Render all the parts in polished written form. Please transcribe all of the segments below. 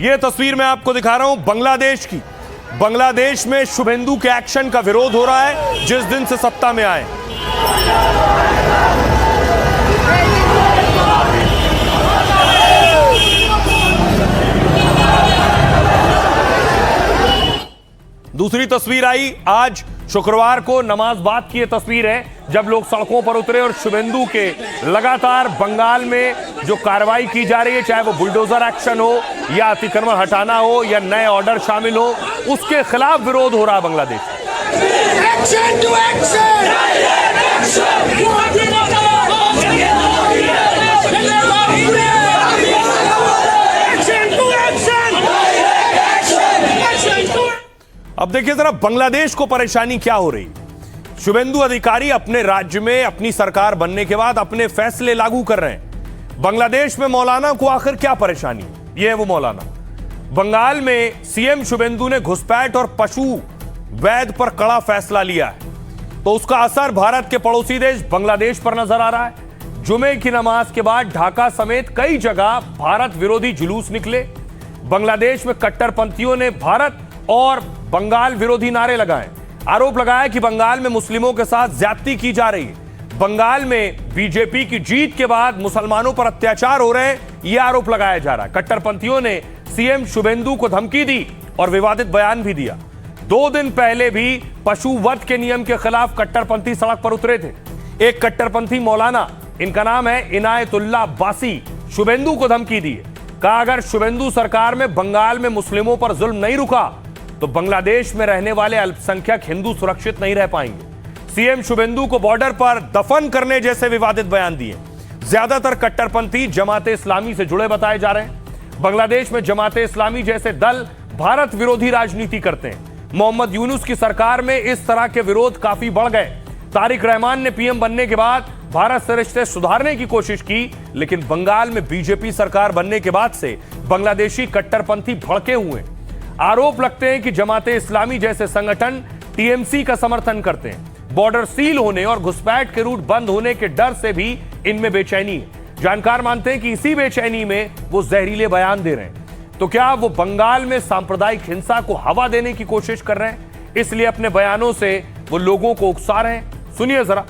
यह तस्वीर मैं आपको दिखा रहा हूं बांग्लादेश की। बांग्लादेश में शुभेंदु के एक्शन का विरोध हो रहा है जिस दिन से सत्ता में आए। दूसरी तस्वीर आई आज शुक्रवार को नमाज बाद की यह तस्वीर है जब लोग सड़कों पर उतरे और शुभेंदु के लगातार बंगाल में जो कार्रवाई की जा रही है, चाहे वो बुलडोजर एक्शन हो या अतिक्रमण हटाना हो या नए ऑर्डर शामिल हो, उसके खिलाफ विरोध हो रहा है बांग्लादेश। अब देखिए जरा बांग्लादेश को परेशानी क्या हो रही। शुभेंदु अधिकारी अपने राज्य में अपनी सरकार बनने के बाद अपने फैसले लागू कर रहे हैं। बांग्लादेश में मौलाना को आखिर क्या परेशानी? ये है वो मौलाना। बंगाल में सीएम शुभेंदु ने घुसपैठ और पशु वैध पर कड़ा फैसला लिया है, तो उसका असर भारत के पड़ोसी देश बांग्लादेश पर नजर आ रहा है। जुमे की नमाज के बाद ढाका समेत कई जगह भारत विरोधी जुलूस निकले। बांग्लादेश में कट्टरपंथियों ने भारत और बंगाल विरोधी नारे लगाए। आरोप लगाया कि बंगाल में मुस्लिमों के साथ ज्यादती की जा रही है। बंगाल में बीजेपी की जीत के बाद मुसलमानों पर अत्याचार हो रहे हैं, यह आरोप लगाया जा रहा है। कट्टरपंथियों ने सीएम शुभेंदु को धमकी दी और विवादित बयान भी दिया। 2 दिन पहले भी पशु वध के नियम के खिलाफ कट्टरपंथी सड़क पर उतरे थे। एक कट्टरपंथी मौलाना, इनका नाम है इनायतुल्लाह अब्बासी, शुभेंदु को धमकी दी। कहा अगर शुभेंदु सरकार में बंगाल में मुस्लिमों पर जुल्म नहीं रुका तो बांग्लादेश में रहने वाले अल्पसंख्यक हिंदू सुरक्षित नहीं रह पाएंगे। सीएम शुभेंदु को बॉर्डर पर दफन करने जैसे विवादित बयान दिए। ज्यादातर कट्टरपंथी जमाते इस्लामी से जुड़े बताए जा रहे हैं। बांग्लादेश में जमाते इस्लामी जैसे दल भारत विरोधी राजनीति करते हैं। मोहम्मद यूनुस की सरकार में इस तरह के विरोध काफी बढ़ गए। तारिक रहमान ने पीएम बनने के बाद भारत से रिश्ते सुधारने की कोशिश की, लेकिन बंगाल में बीजेपी सरकार बनने के बाद से बांग्लादेशी कट्टरपंथी भड़के हुए। आरोप लगते हैं कि जमाते इस्लामी जैसे संगठन टीएमसी का समर्थन करते हैं। बॉर्डर सील होने और घुसपैठ के रूट बंद होने के डर से भी इनमें बेचैनी है। जानकार मानते हैं कि इसी बेचैनी में वो जहरीले बयान दे रहे हैं। तो क्या वो बंगाल में सांप्रदायिक हिंसा को हवा देने की कोशिश कर रहे हैं, इसलिए अपने बयानों से वो लोगों को उकसा रहे हैं? सुनिए जरा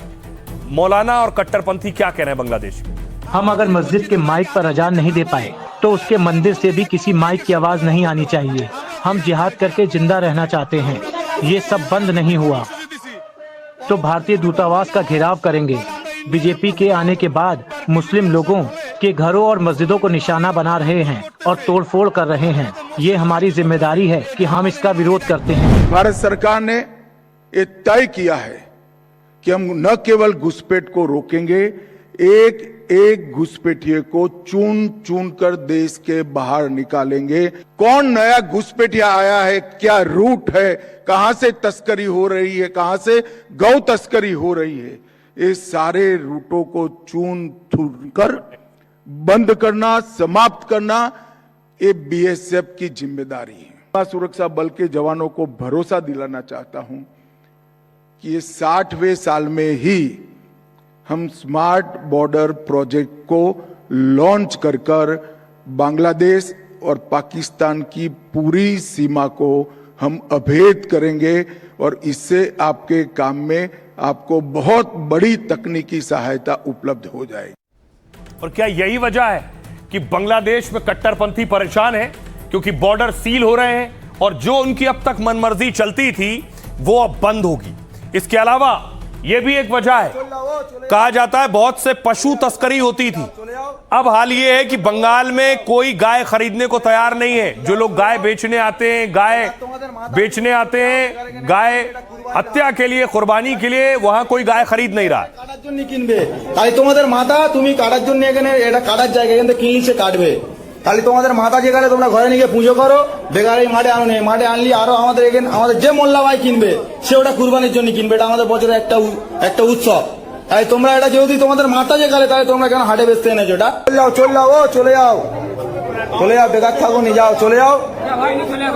मौलाना और कट्टरपंथी क्या कह रहे हैं बांग्लादेश के। हम अगर मस्जिद के माइक पर अजान नहीं दे पाए तो उसके मंदिर से भी किसी माइक की आवाज नहीं आनी चाहिए। हम जिहाद करके जिंदा रहना चाहते हैं। ये सब बंद नहीं हुआ तो भारतीय दूतावास का घेराव करेंगे। बीजेपी के आने के बाद मुस्लिम लोगों के घरों और मस्जिदों को निशाना बना रहे हैं और तोड़फोड़ कर रहे हैं। ये हमारी जिम्मेदारी है कि हम इसका विरोध करते हैं। भारत सरकार ने ये तय किया है कि हम न केवल घुसपैठ को रोकेंगे, एक एक घुसपैठिए को चुन चुन कर देश के बाहर निकालेंगे। कौन नया घुसपैठिया आया है, क्या रूट है, कहां से तस्करी हो रही है, कहां से गौ तस्करी हो रही है, ये सारे रूटों को चुन चुन कर बंद करना, समाप्त करना, ये बीएसएफ की जिम्मेदारी है। मैं सुरक्षा बल के जवानों को भरोसा दिलाना चाहता हूं कि ये 60वें साल में ही हम स्मार्ट बॉर्डर प्रोजेक्ट को लॉन्च कर बांग्लादेश और पाकिस्तान की पूरी सीमा को हम अभेद करेंगे और इससे आपके काम में आपको बहुत बड़ी तकनीकी सहायता उपलब्ध हो जाएगी। और क्या यही वजह है कि बांग्लादेश में कट्टरपंथी परेशान है? क्योंकि बॉर्डर सील हो रहे हैं और जो उनकी अब तक मनमर्जी चलती थी वो अब बंद होगी। इसके अलावा यह भी एक वजह है, कहा जाता है बहुत से पशु तस्करी होती थी। अब हाल ये है कि बंगाल में कोई गाय खरीदने को तैयार नहीं है। जो लोग गाय बेचने आते हैं, गाय हत्या के लिए, कुर्बानी के लिए, वहां कोई गाय खरीद नहीं रहा। তাহলে তোমাদের মাথা যেখানে তোমরা ঘরে নিয়ে পুজো করো, বেকার এই মাঠে আনো নেই। মাঠে আনলি আরো আমাদের এখানে আমাদের যে মোল্লা ভাই কিনবে সে ওটা কুরবানির জন্য কিনবে। এটা আমাদের বছরের একটা উৎসব। তাই তোমরা এটা যেহেতু তোমাদের মাথা যেখানে, তাহলে তোমরা কেন হাটে বেচতে এনেছো? এটা চলে যাও, চলে যাও, বেকার থাকো নি, যাও চলে যাও।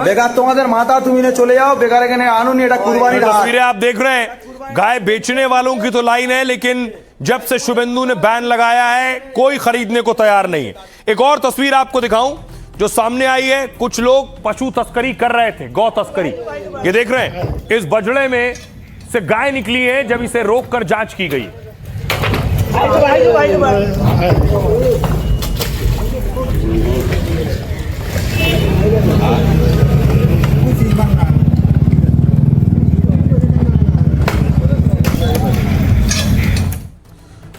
বেকার তোমাদের মাথা তুমি ने চলে যাও, বেকার এখানে আনো নি, এটা কুরবানির হাট। तस्वीरें आप देख रहे हैं, गाय बेचने वालों की तो लाइन है, लेकिन जब से शुभेंदु ने बैन लगाया है कोई खरीदने को तैयार नहीं है। एक और तस्वीर आपको दिखाऊं जो सामने आई है, कुछ लोग पशु तस्करी कर रहे थे, गौ तस्करी। ये देख रहे हैं, इस बजड़े में से गाय निकली है जब इसे रोककर जांच की गई।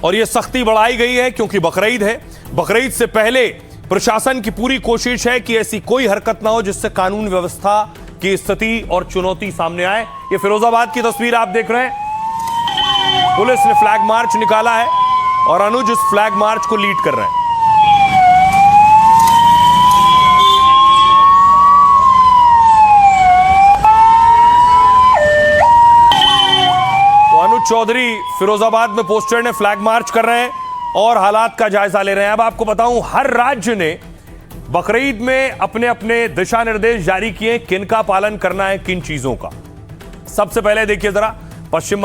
और यह सख्ती बढ़ाई गई है क्योंकि बकरीद है। बकरीद से पहले प्रशासन की पूरी कोशिश है कि ऐसी कोई हरकत ना हो जिससे कानून व्यवस्था की स्थिति और चुनौती सामने आए। ये फिरोजाबाद की तस्वीर आप देख रहे हैं। पुलिस ने फ्लैग मार्च निकाला है और अनुज इस फ्लैग मार्च को लीड कर रहे हैं। तो अनुज चौधरी फिरोजाबाद में पोस्टर ने फ्लैग मार्च कर रहे हैं और हालात का जायजा ले रहे हैं। अब आपको बताऊं, हर राज्य ने बकरीद में अपने अपने दिशा निर्देश जारी किए, किनका पालन करना है, किन चीजों का। सबसे पहले देखिए जरा, पश्चिम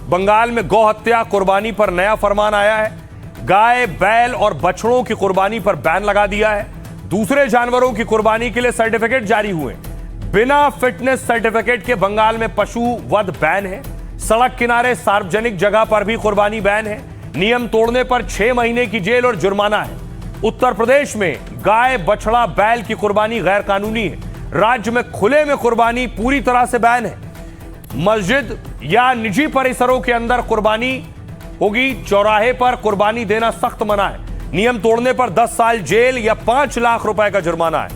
बंगाल में गौ हत्या कुर्बानी पर नया फरमान आया है। गाय, बैल और बछड़ों की कुर्बानी पर बैन लगा दिया है। दूसरे जानवरों की कुर्बानी के लिए सर्टिफिकेट जारी हुए। बिना फिटनेस सर्टिफिकेट के बंगाल में पशु वध बैन है। सड़क किनारे सार्वजनिक जगह पर भी कुर्बानी बैन है। नियम तोड़ने पर 6 महीने की जेल और जुर्माना है। उत्तर प्रदेश में गाय, बछड़ा, बैल की कुर्बानी गैर कानूनी है। राज्य में खुले में कुर्बानी पूरी तरह से बैन है। मस्जिद या निजी परिसरों के अंदर कुर्बानी होगी। चौराहे पर कुर्बानी देना सख्त मना है। नियम तोड़ने पर 10 साल जेल या 5 लाख रुपए का जुर्माना है।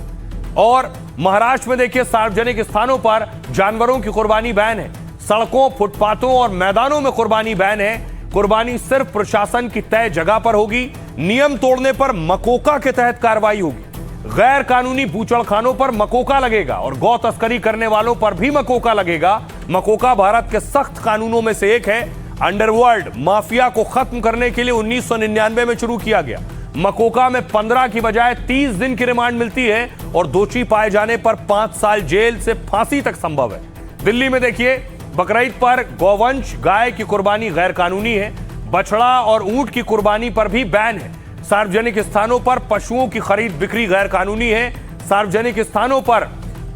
और महाराष्ट्र में देखिए, सार्वजनिक स्थानों पर जानवरों की कुर्बानी बैन है। सड़कों, फुटपाथों और मैदानों में कुर्बानी बैन है। कुर्बानी सिर्फ प्रशासन की तय जगह पर होगी। नियम तोड़ने पर मकोका के तहत कार्रवाई होगी। गैर कानूनी बूचड़खानों पर मकोका लगेगा और गौ तस्करी करने वालों पर भी मकोका लगेगा। मकोका भारत के सख्त कानूनों में से एक है। अंडरवर्ल्ड माफिया को खत्म करने के लिए 1999 में शुरू किया गया। मकोका में 15 की बजाय 30 दिन की रिमांड मिलती है और दोषी पाए जाने पर 5 साल जेल से फांसी तक संभव है। दिल्ली में देखिए, बकरीद पर गौवंश, गाय की कुर्बानी गैर कानूनी है। बछड़ा और ऊंट की कुर्बानी पर भी बैन है। सार्वजनिक स्थानों पर पशुओं की खरीद बिक्री गैर कानूनी है। सार्वजनिक स्थानों पर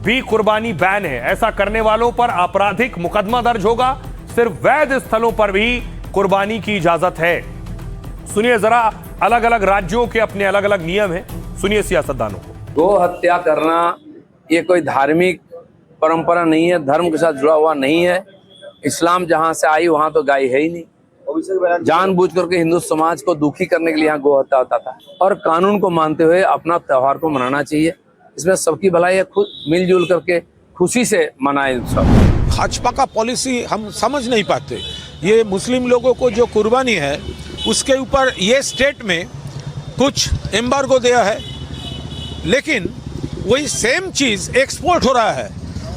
भी कुर्बानी बैन है। ऐसा करने वालों पर आपराधिक मुकदमा दर्ज होगा। सिर्फ वैध स्थलों पर भी कुर्बानी की इजाजत है। सुनिए जरा, अलग अलग राज्यों के अपने अलग अलग नियम हैं। सुनिए सियासतदानों को। गो हत्या करना ये कोई धार्मिक परंपरा नहीं है, धर्म के साथ जुड़ा हुआ नहीं है। इस्लाम जहां से आई वहां तो गाय है ही नहीं। जानबूझ करके हिंदू समाज को दुखी करने के लिए यहाँ गो हत्या होता था। और कानून को मानते हुए अपना त्योहार को मनाना चाहिए। इसमें सबकी भलाई है, खुद मिलजुल करके खुशी से मनाए सब। भाजपा का पॉलिसी हम समझ नहीं पाते। ये मुस्लिम लोगों को जो कुर्बानी है उसके ऊपर ये स्टेट में कुछ एम्बार्गो दिया है, लेकिन वही सेम चीज एक्सपोर्ट हो रहा है।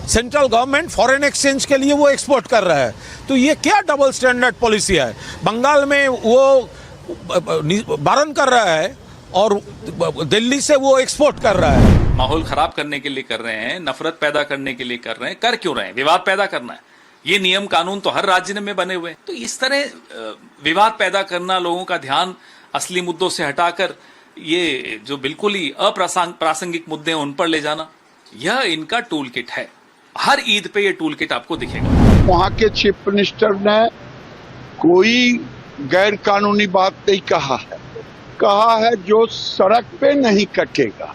सेंट्रल गवर्नमेंट फॉरेन एक्सचेंज के लिए वो एक्सपोर्ट कर रहा है। तो ये क्या डबल स्टैंडर्ड पॉलिसी है? बंगाल में वो बारन कर रहा है और दिल्ली से वो एक्सपोर्ट कर रहा है। माहौल खराब करने के लिए कर रहे हैं, नफरत पैदा करने के लिए कर रहे हैं। कर क्यों रहे हैं? विवाद पैदा करना है। ये नियम कानून तो हर राज्य में बने हुए हैं। तो इस तरह विवाद पैदा करना, लोगों का ध्यान असली मुद्दों से हटाकर ये जो बिल्कुल ही अप्रासंगिक मुद्दे हैं उन पर ले जाना, यह इनका टूल किट है। हर ईद पे ये टूल किट आपको दिखेगा। वहाँ के चीफ मिनिस्टर ने कोई गैर कानूनी बात नहीं कहा है जो सड़क पे नहीं कटेगा।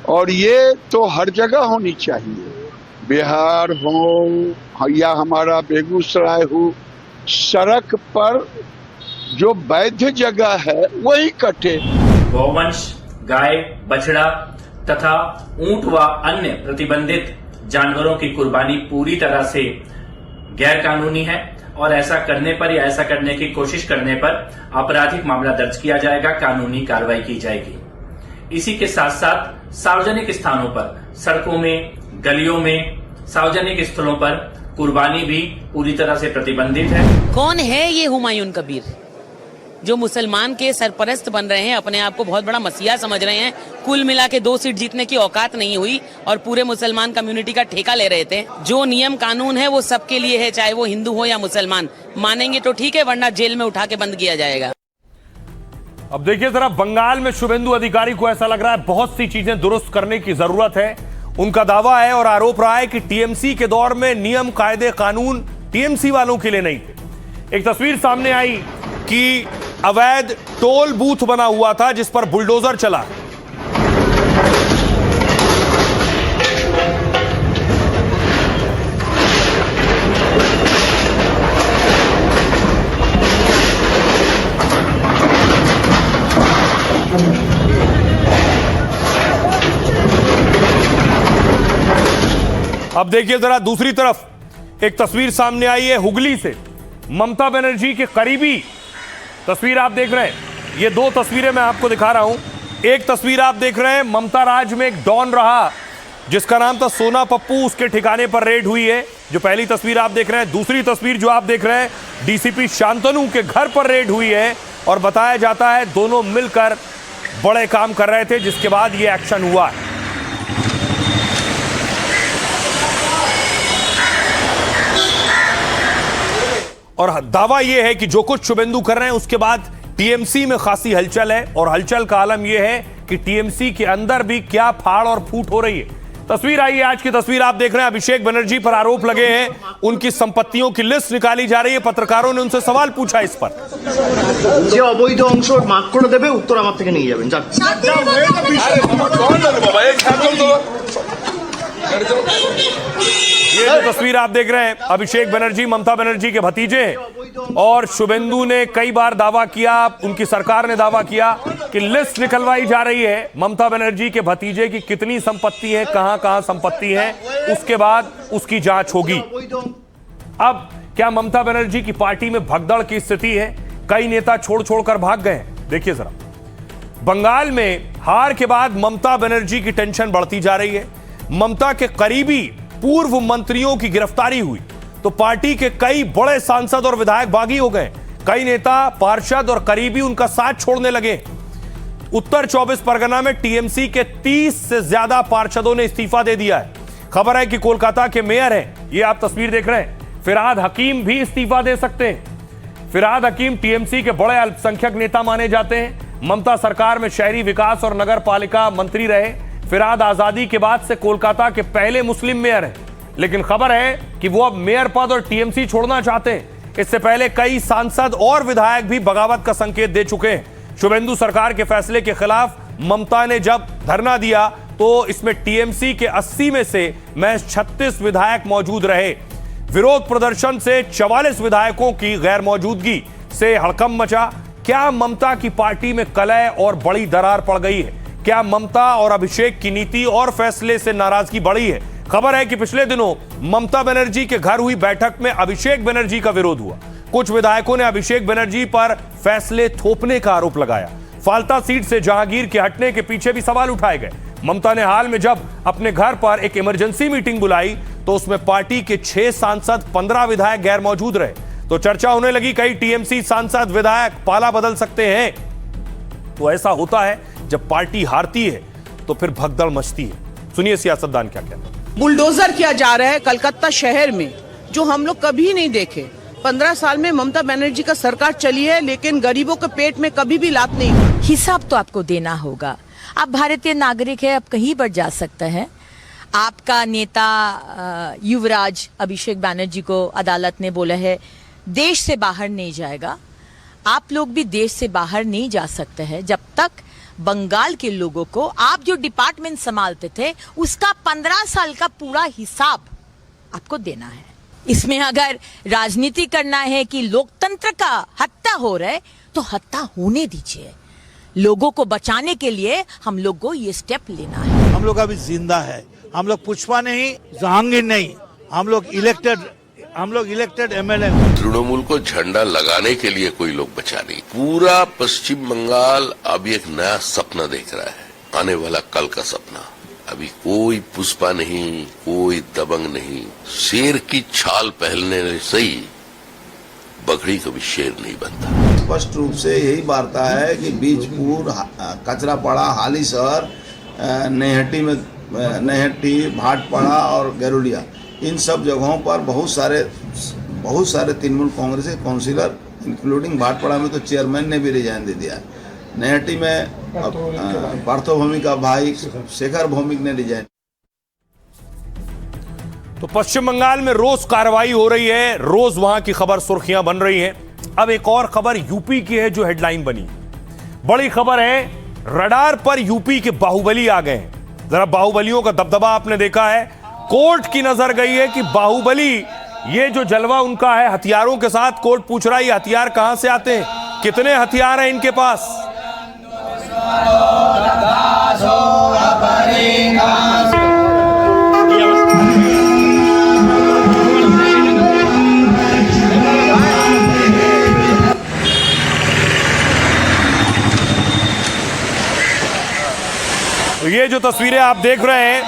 और ये तो हर जगह होनी चाहिए, बिहार हो या हमारा बेगूसराय हो, सड़क पर जो वैध जगह है वही कटे। गौवंश, गाय, बछड़ा तथा ऊंट व अन्य प्रतिबंधित जानवरों की कुर्बानी पूरी तरह से गैर कानूनी है और ऐसा करने पर या ऐसा करने की कोशिश करने पर आपराधिक मामला दर्ज किया जाएगा, कानूनी कार्रवाई की जाएगी। इसी के साथ साथ सार्वजनिक स्थानों पर, सड़कों में, गलियों में, सार्वजनिक स्थलों पर कुर्बानी भी पूरी तरह से प्रतिबंधित है। कौन है ये हुमायूं कबीर जो मुसलमान के सरपरस्त बन रहे हैं, अपने आप को बहुत बड़ा मसीहा समझ रहे हैं? कुल मिला के 2 सीट जीतने की औकात नहीं हुई और पूरे मुसलमान कम्युनिटी का ठेका ले रहे थे। जो नियम कानून है वो सबके लिए है, चाहे वो हिंदू हो या मुसलमान। मानेंगे तो ठीक है, वरना जेल में उठा के बंद किया जाएगा। अब देखिए जरा, बंगाल में शुभेंदु अधिकारी को ऐसा लग रहा है बहुत सी चीजें दुरुस्त करने की जरूरत है। उनका दावा है और आरोप रहा है कि टीएमसी के दौर में नियम कायदे कानून टीएमसी वालों के लिए नहीं थे। एक तस्वीर सामने आई कि अवैध टोल बूथ बना हुआ था जिस पर बुलडोजर चला। अब देखिए जरा, दूसरी तरफ एक तस्वीर सामने आई है हुगली से। ममता बनर्जी के करीबी तस्वीर आप देख रहे हैं। ये दो तस्वीरें मैं आपको दिखा रहा हूं। एक तस्वीर आप देख रहे हैं, ममता राज में एक डॉन रहा जिसका नाम था सोना पप्पू, उसके ठिकाने पर रेड हुई है, जो पहली तस्वीर आप देख रहे हैं। दूसरी तस्वीर जो आप देख रहे हैं, डीसीपी शांतनु के घर पर रेड हुई है और बताया जाता है दोनों मिलकर बड़े काम कर रहे थे, जिसके बाद ये एक्शन हुआ है। और दावा यह है कि जो कुछ शुभेंदु कर रहे हैं उसके बाद टीएमसी में खासी हलचल है, और हलचल का आलम यह है कि टीएमसी के अंदर भी क्या फाड़ और फूट हो रही है। तस्वीर आई है, आज की तस्वीर आप देख रहे हैं। अभिषेक बनर्जी पर आरोप लगे हैं, उनकी संपत्तियों की लिस्ट निकाली जा रही है। पत्रकारों ने उनसे सवाल पूछा इस पर। যে অবৈধ অংশ মার্ক করে দেবে উত্তর আমার থেকে নিয়ে যাবেন। ये जो तस्वीर आप देख रहे हैं, अभिषेक बनर्जी ममता बनर्जी के भतीजे हैं, और शुभेंदु ने कई बार दावा किया, उनकी सरकार ने दावा किया कि लिस्ट निकलवाई जा रही है ममता बनर्जी के भतीजे की कितनी संपत्ति है, कहां कहां संपत्ति है, उसके बाद उसकी जांच होगी। अब क्या ममता बनर्जी की पार्टी में भगदड़ की स्थिति है? कई नेता छोड़ छोड़कर भाग गए हैं। देखिए जरा, बंगाल में हार के बाद ममता बनर्जी की टेंशन बढ़ती जा रही है। ममता के करीबी पूर्व मंत्रियों की गिरफ्तारी हुई तो पार्टी के कई बड़े सांसद और विधायक बागी हो गए। कई नेता, पार्षद और करीबी उनका साथ छोड़ने लगे। उत्तर 24 परगना में टीएमसी के 30 से ज्यादा पार्षदों ने इस्तीफा दे दिया है। खबर है कि कोलकाता के मेयर हैं, ये आप तस्वीर देख रहे हैं, फिरहाद हकीम भी इस्तीफा दे सकते हैं। फिरहाद हकीम टीएमसी के बड़े अल्पसंख्यक नेता माने जाते हैं। ममता सरकार में शहरी विकास और नगर पालिका मंत्री रहे। फिरहाद आजादी के बाद से कोलकाता के पहले मुस्लिम मेयर हैं, लेकिन खबर है कि वो अब मेयर पद और टीएमसी छोड़ना चाहते हैं। इससे पहले कई सांसद और विधायक भी बगावत का संकेत दे चुके हैं। शुभेंदु सरकार के फैसले के खिलाफ ममता ने जब धरना दिया तो इसमें टीएमसी के 80 में से महज 36 विधायक मौजूद रहे। विरोध प्रदर्शन से 44 विधायकों की गैर मौजूदगी से हड़कंप मचा। क्या ममता की पार्टी में कलह और बड़ी दरार पड़ गई है? क्या ममता और अभिषेक की नीति और फैसले से नाराजगी बढ़ी है? खबर है कि पिछले दिनों ममता बनर्जी के घर हुई बैठक में अभिषेक बनर्जी का विरोध हुआ। कुछ विधायकों ने अभिषेक बनर्जी पर फैसले थोपने का आरोप लगाया। फाल्टा सीट से जहांगीर के हटने के पीछे भी सवाल उठाए गए। ममता ने हाल में जब अपने घर पर एक इमरजेंसी मीटिंग बुलाई तो उसमें पार्टी के 6 सांसद, 15 विधायक गैर मौजूद रहे। तो चर्चा होने लगी कई टीएमसी सांसद, विधायक पाला बदल सकते हैं। तो ऐसा होता है जब पार्टी हारती है तो फिर भगदड़ मचती है। सुनिए सियासतदान क्या कहते हैं। बुलडोजर किया जा रहा है कलकत्ता शहर में, जो हम लोग कभी नहीं देखे। 15 साल में ममता बनर्जी का सरकार चली है, लेकिन गरीबों के पेट में कभी भी लात नहीं हुई। हिसाब तो आपको देना होगा। आप भारतीय नागरिक है, आप कहीं पर जा सकते हैं। आपका नेता युवराज अभिषेक बनर्जी को अदालत ने बोला है देश से बाहर नहीं जाएगा। आप लोग भी देश से बाहर नहीं जा सकते हैं जब तक बंगाल के लोगों को आप जो डिपार्टमेंट संभालते थे उसका 15 साल का पूरा हिसाब आपको देना है। इसमें अगर राजनीति करना है कि लोकतंत्र का हत्या हो रहा है तो हत्या होने दीजिए। लोगों को बचाने के लिए हम लोग को ये स्टेप लेना है। हम लोग अभी जिंदा है। हम लोग पुष्पा नहीं, जहांगीर नहीं, हम लोग इलेक्टेड एमएलए। तृणमूल को झंडा लगाने के लिए कोई लोग बचा नहीं। पूरा पश्चिम बंगाल अभी एक नया सपना देख रहा है, आने वाला कल का सपना। अभी कोई पुष्पा नहीं, कोई दबंग नहीं। शेर की छाल पहनने से ही बकरी कभी शेर नहीं बनता। स्पष्ट रूप से यही वार्ता है कि बीजपुर, कचरापाड़ा, हालीशहर, नेहटी, भाटपाड़ा और गरुड़िया, इन सब जगहों पर बहुत सारे तृणमूल कांग्रेस के काउंसिलर, इंक्लूडिंग भाटपाड़ा में तो चेयरमैन ने भी रिजाइन दे दिया। नैहटी में पार्थो भौमिक का भाई शेखर भौमिक ने डिजाइन। तो पश्चिम बंगाल में रोज कार्रवाई हो रही है, रोज वहां की खबर सुर्खियां बन रही हैं। अब एक और खबर यूपी की है जो हेडलाइन बनी। बड़ी खबर है, रडार पर यूपी के बाहुबली आ गए हैं। जरा बाहुबलियों का दबदबा आपने देखा है, कोर्ट की नजर गई है कि बाहुबली ये जो जलवा उनका है हथियारों के साथ। कोर्ट पूछ रहा है ये हथियार कहां से आते हैं, कितने हथियार हैं इनके पास। तो ये जो तस्वीरें आप देख रहे हैं,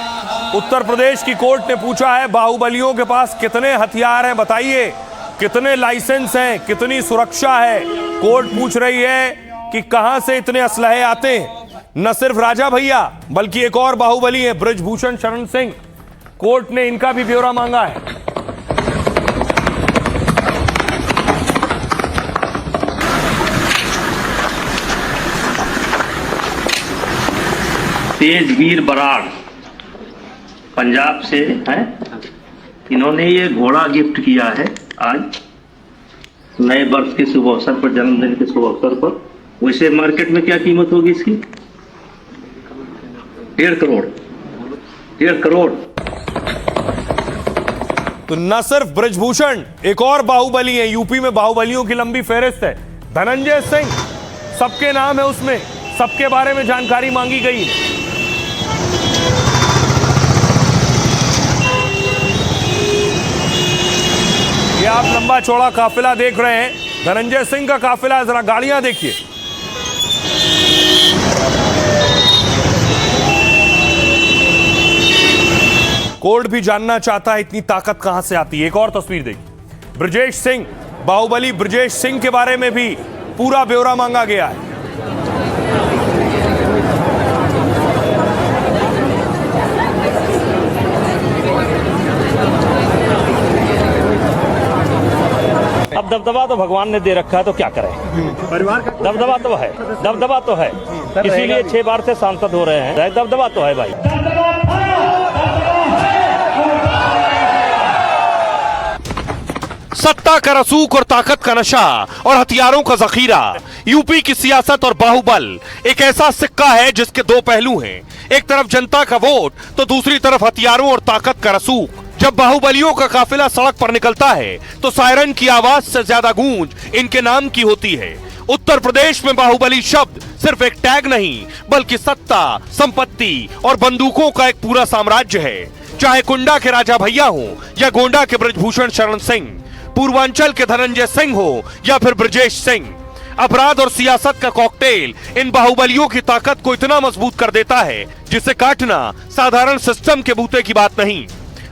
उत्तर प्रदेश की कोर्ट ने पूछा है बाहुबलियों के पास कितने हथियार हैं, बताइए कितने लाइसेंस हैं, कितनी सुरक्षा है। कोर्ट पूछ रही है कि कहां से इतने असलहे आते हैं। न सिर्फ राजा भैया बल्कि एक और बाहुबली है बृजभूषण शरण सिंह। कोर्ट ने इनका भी ब्यौरा मांगा है। तेजवीर बराड़ पंजाब से हैं, इन्होंने ये घोड़ा गिफ्ट किया है आज नए वर्ष के शुभ अवसर पर, जन्मदिन के शुभ अवसर पर। वैसे मार्केट में क्या कीमत होगी इसकी? 1.5 करोड़। 1.5 करोड़। तो न सिर्फ बृजभूषण, एक और बाहुबली है। यूपी में बाहुबलियों की लंबी फेहरिस्त है। धनंजय सिंह सबके नाम है, उसमें सबके बारे में जानकारी मांगी गई है। ये आप लंबा चौड़ा काफिला देख रहे हैं, धनंजय सिंह का काफिला है। जरा गाड़ियां देखिए। कोर्ट भी जानना चाहता है इतनी ताकत कहां से आती है। एक और तस्वीर देखिए, ब्रजेश सिंह, बाहुबली ब्रजेश सिंह के बारे में भी पूरा ब्यौरा मांगा गया है। अब दबदबा तो भगवान ने दे रखा है तो क्या करें, परिवार का दबदबा तो है, दबदबा तो है, इसीलिए 6 बार से सांसद हो रहे हैं। दबदबा तो है भाई। सत्ता का रसूख और ताकत का नशा और हथियारों का जखीरा, यूपी की सियासत और बाहुबल एक ऐसा सिक्का है जिसके दो पहलू हैं। एक तरफ जनता का वोट तो दूसरी तरफ हथियारों और ताकत का रसूख। जब बाहुबलियों का काफिला सड़क पर निकलता है तो सायरन की आवाज से ज्यादा गूंज इनके नाम की होती है। उत्तर प्रदेश में बाहुबली शब्द सिर्फ एक टैग नहीं बल्कि सत्ता, संपत्ति और बंदूकों का एक पूरा साम्राज्य है। चाहे कुंडा के राजा भैया हो या गोंडा के बृजभूषण शरण सिंह, पूर्वांचल के धनंजय सिंह हो या फिर ब्रजेश सिंह, अपराध और सियासत का कॉकटेल इन बाहुबलियों की ताकत को इतना मजबूत कर देता है जिसे काटना साधारण सिस्टम के बूते की बात नहीं।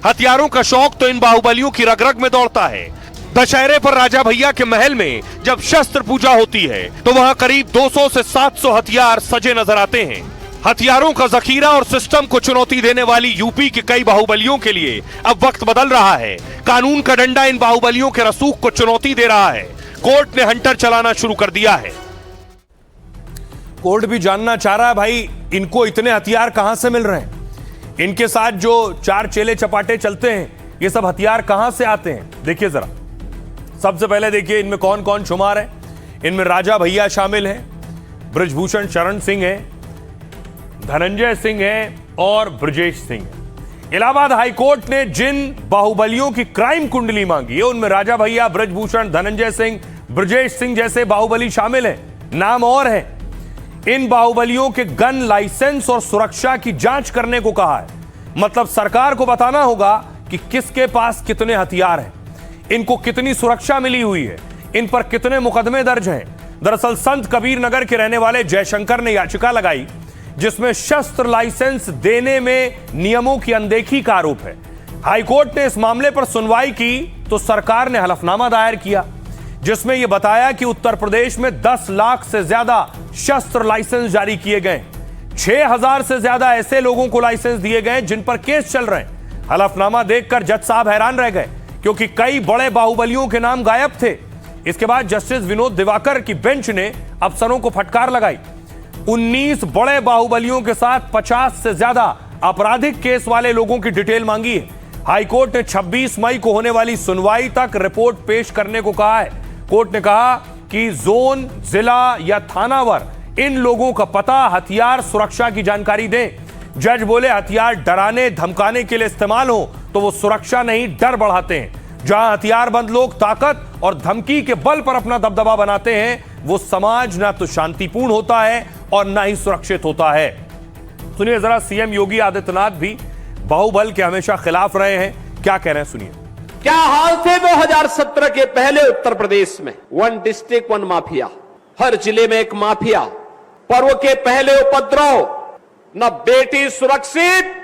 हथियारों का शौक तो इन बाहुबलियों की रग रग में दौड़ता है। दशहरे पर राजा भैया के महल में जब शस्त्र पूजा होती है तो वहां करीब 200 से 700 हथियार सजे नजर आते हैं। हथियारों का जखीरा और सिस्टम को चुनौती देने वाली यूपी के कई बाहुबलियों के लिए अब वक्त बदल रहा है। कानून का डंडा इन बाहुबलियों के रसूख को चुनौती दे रहा है। कोर्ट ने हंटर चलाना शुरू कर दिया है। कोर्ट भी जानना चाह रहा है भाई इनको इतने हथियार कहां से मिल रहे हैं, इनके साथ जो 4 चेले चपाटे चलते हैं ये सब हथियार कहां से आते हैं। देखिए जरा, सबसे पहले देखिए इनमें कौन कौन शुमार है। इनमें राजा भैया शामिल हैं, बृजभूषण शरण सिंह है, धनंजय सिंह है और ब्रजेश सिंह है। इलाहाबाद हाईकोर्ट ने जिन बाहुबलियों की क्राइम कुंडली मांगी है उनमें राजा भैया, बृजभूषण, धनंजय सिंह, ब्रजेश सिंह जैसे बाहुबली शामिल हैं। नाम और है। इन बाहुबलियों के गन लाइसेंस और सुरक्षा की जांच करने को कहा है। मतलब सरकार को बताना होगा कि किसके पास कितने हथियार हैं, इनको कितनी सुरक्षा मिली हुई है, इन पर कितने मुकदमे दर्ज हैं। दरअसल संत कबीर नगर के रहने वाले जयशंकर ने याचिका लगाई जिसमें शस्त्र लाइसेंस देने में नियमों की अनदेखी का आरोप है। हाईकोर्ट ने इस मामले पर सुनवाई की तो सरकार ने हलफनामा दायर किया जिसमें यह बताया कि उत्तर प्रदेश में 10 लाख से ज्यादा शस्त्र लाइसेंस जारी किए गए। 6000 से ज्यादा ऐसे लोगों को लाइसेंस दिए गए जिन पर केस चल रहे हैं। हलफनामा देखकर जज साहब हैरान रह गए क्योंकि कई बड़े बाहुबलियों के नाम गायब थे। इसके बाद जस्टिस विनोद दिवाकर की बेंच ने अफसरों को फटकार लगाई। 19 बड़े बाहुबलियों के साथ 50 से ज्यादा आपराधिक केस वाले लोगों की डिटेल मांगी है। हाईकोर्ट ने 26 मई को होने वाली सुनवाई तक रिपोर्ट पेश करने को कहा है। कोर्ट ने कहा कि जोन, जिला या थानावार इन लोगों का पता, हथियार, सुरक्षा की जानकारी दें। जज बोले हथियार डराने धमकाने के लिए इस्तेमाल हो तो वो सुरक्षा नहीं डर बढ़ाते हैं। जहां हथियारबंद लोग ताकत और धमकी के बल पर अपना दबदबा बनाते हैं, वो समाज ना तो शांतिपूर्ण होता है और ना ही सुरक्षित होता है। सुनिए जरा, सीएम योगी आदित्यनाथ भी बाहुबल के हमेशा खिलाफ रहे हैं, क्या कह रहे हैं सुनिए। क्या हाल थे 2017 के पहले उत्तर प्रदेश में? 1 डिस्ट्रिक्ट 1 माफिया, हर जिले में एक माफिया। पर्व के पहले उपद्रव, न बेटी सुरक्षित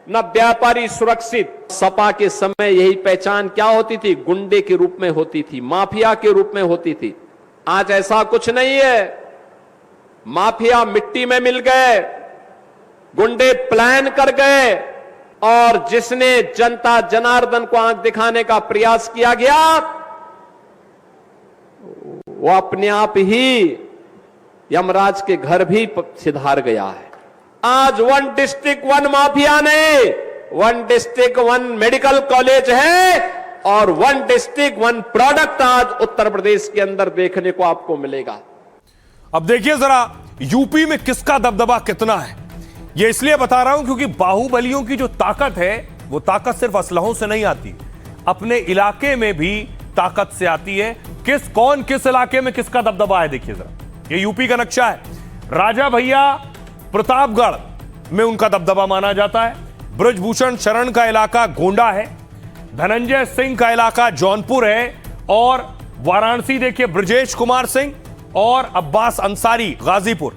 न व्यापारी सुरक्षित। सपा के समय यही पहचान क्या होती थी? गुंडे के रूप में होती थी, माफिया के रूप में होती थी। आज ऐसा कुछ नहीं है। माफिया मिट्टी में मिल गए, गुंडे प्लान कर गए, और जिसने जनता जनार्दन को आंख दिखाने का प्रयास किया गया, वो अपने आप ही यमराज के घर भी सिधार गया है। आज 1 डिस्ट्रिक्ट 1 माफिया नहीं, 1 डिस्ट्रिक्ट 1 मेडिकल कॉलेज है और 1 डिस्ट्रिक्ट 1 प्रोडक्ट आज उत्तर प्रदेश के अंदर देखने को आपको मिलेगा। अब देखिए जरा, यूपी में किसका दबदबा कितना है। ये इसलिए बता रहा हूं क्योंकि बाहुबलियों की जो ताकत है, वो ताकत सिर्फ असलहों से नहीं आती, अपने इलाके में भी ताकत से आती है। कौन किस इलाके में किसका दबदबा है, देखिए जरा, ये यूपी का नक्शा है। राजा भैया प्रतापगढ़ में उनका दबदबा माना जाता है। ब्रजभूषण शरण का इलाका गोंडा है, धनंजय सिंह का इलाका जौनपुर है, और वाराणसी देखिए ब्रजेश कुमार सिंह और अब्बास अंसारी गाजीपुर,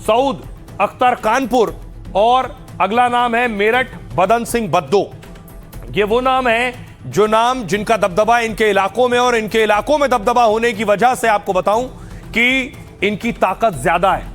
सऊद अख्तर कानपुर, और अगला नाम है मेरठ बदन सिंह बद्दो। ये वो नाम है जो नाम जिनका दबदबा इनके इलाकों में, और इनके इलाकों में दबदबा होने की वजह से आपको बताऊं कि इनकी ताकत ज्यादा है।